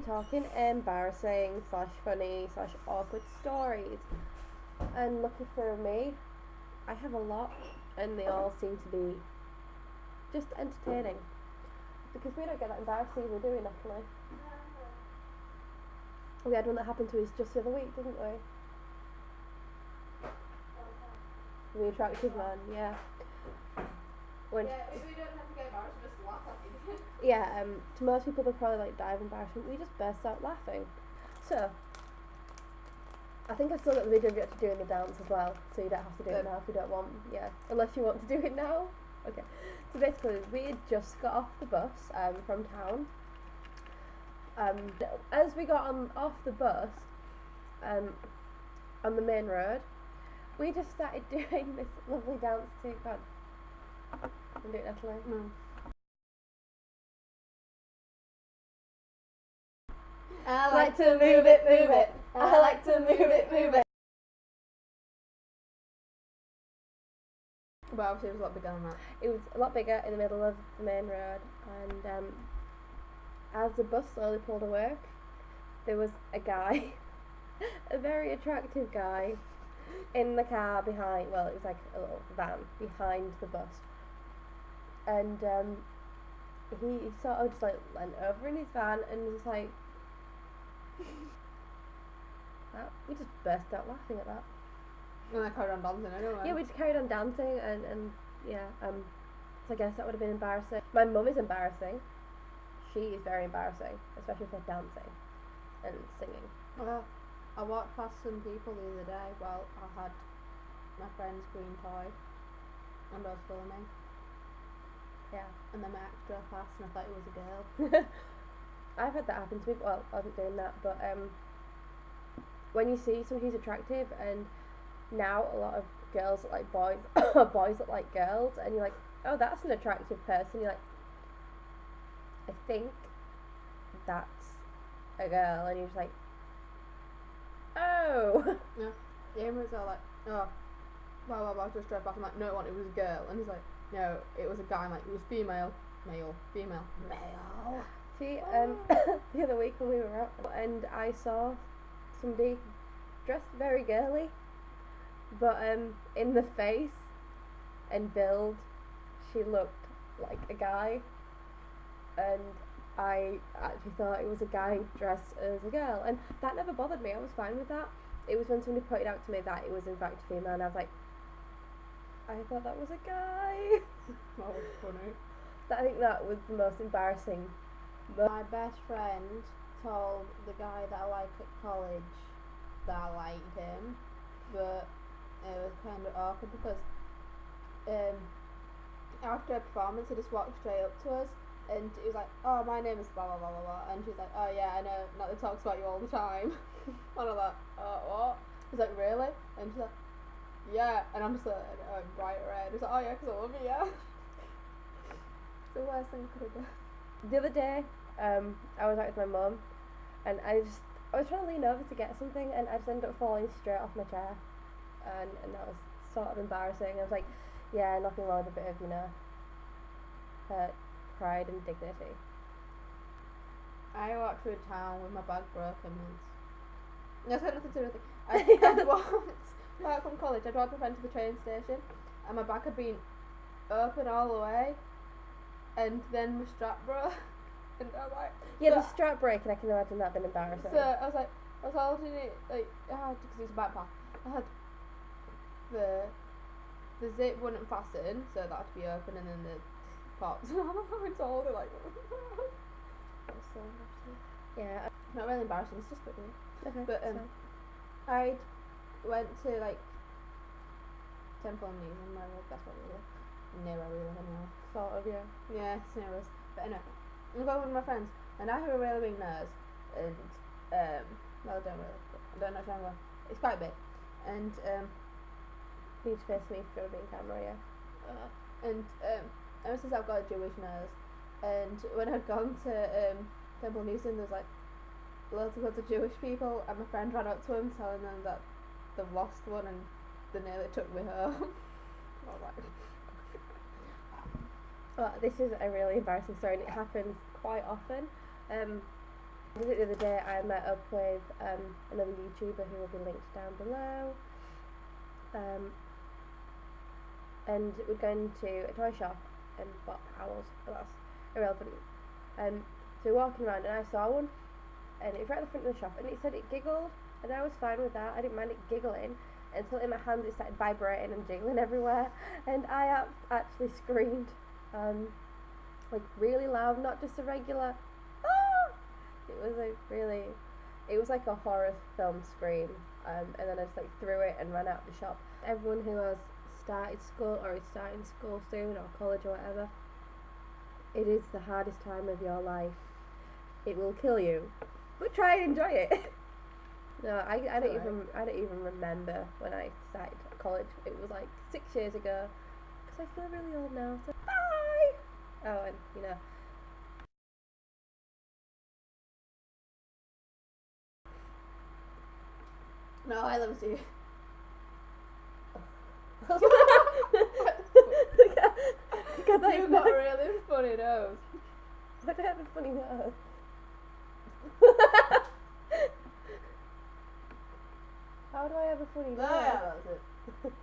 talking embarrassing slash funny slash awkward stories. And lucky for me, I have a lot, and they all seem to be just entertaining. Because we don't get that embarrassed either, do we, Natalie? We had one that happened to us just the other week, didn't we? The attractive man, yeah. We don't have to get embarrassed, we just laugh at it. Yeah, to most people they'll probably like die of embarrassment. We just burst out laughing. So, I think I've still got the video of you actually doing the dance as well, so you don't have to do it now if you don't want. Yeah, unless you want to do it now. Okay. So basically, we had just got off the bus from town. As we got off the bus on the main road, we just started doing this lovely dance to God. Can do it, Natalie? No. I like to move it, move it. I like to move it, move it. But obviously it was a lot bigger than that. It was a lot bigger in the middle of the main road, and as the bus slowly pulled away, there was a guy, a very attractive guy, in the car behind. Well, it was like a little van behind the bus, and he sort of just like leant over in his van and was just like, we just burst out laughing at that. And I carried on dancing anyway. Yeah, we just carried on dancing, and yeah, so I guess that would have been embarrassing. My mum is embarrassing. She is very embarrassing, especially for dancing and singing. Well, I walked past some people the other day while I had my friend's green toy and I was filming. Yeah. And then my ex drove past and I thought it was a girl. I've had that happen to me. Well, I wasn't doing that, but when you see someone who's attractive, and now a lot of girls look like boys, or boys look like girls, and you're like, oh, that's an attractive person. You're like, I think that's a girl, and you're just like, oh. Yeah. The Emirates are like, oh, well, I just drove past. I'm like, no, it was a girl, and he's like, no, it was a guy. I'm like, it was female, male, female, male. See, the other week when we were out, and I saw somebody dressed very girly, but in the face and build, she looked like a guy, and I actually thought it was a guy dressed as a girl, and that never bothered me. I was fine with that. It was when somebody pointed out to me that it was in fact a female, and I was like, I thought that was a guy. That was funny. I think that was the most embarrassing. My best friend told the guy that I like at college that I liked him, but it was kind of awkward because after a performance he just walked straight up to us and he was like, oh, my name is blah blah blah blah blah, and she's like, oh yeah, I know, Natalie talks about you all the time. And I'm like, what? He's like, really? And she's like, yeah, and I'm just like, bright red. He's like, oh yeah, because I love you, yeah. It's the worst thing I could have done. The other day, I was out with my mum, and I was trying to lean over to get something, and I just ended up falling straight off my chair, and that was sort of embarrassing. I was like, yeah, nothing wrong with a bit of, hurt, pride and dignity. I walked through town with my bag broken once. That's got nothing to do with it. I'd walked back from college, I'd walked my friend to the train station, and my bag had been open all the way, and then my strap broke. And I was like, yeah, the strap breaking, I can imagine that being embarrassing. So I was holding it like because it was a backpack. I had the zip wouldn't fasten, so that had to be open, and then the pops. And I'm having to hold it like. That's so embarrassing. Yeah, not really embarrassing. It's just a bit weird. okay. But I went to like Temple and News, and that's where we live. Near where we live anyway. Sort of, yeah. Yeah, it's near us. But anyway, I'm going with my friends, and I have a really big nose, and well, I don't know if I'm going. It's quite big, and You need to face me if you're being camera, yeah. and ever since I've got a Jewish nose, and when I'd gone to Temple Newton, there was like loads of Jewish people, and my friend ran up to him telling them that they've lost one, and they nearly took me home. I was like. Well, this is a really embarrassing story, and it happens quite often. I did it the other day. I met up with another YouTuber who will be linked down below. And we're going to a toy shop and bought towels, but that's irrelevant. So we're walking around and I saw one, and it was right at the front of the shop, and it said it giggled, and I was fine with that. I didn't mind it giggling until in my hands it started vibrating and jiggling everywhere, and I actually screamed, like really loud, not just a regular ah! It was like a horror film scream, and then I just like threw it and ran out the shop. Everyone who has started school or is starting school soon or college or whatever, it is the hardest time of your life. It will kill you, but try and enjoy it. No, I don't even remember when I started college. It was like 6 years ago, because I feel really old now. So bye. Oh, and you know. No, I love you. You've got a really funny nose. I don't have a funny nose. How do I have a funny nose? Yeah, that's it.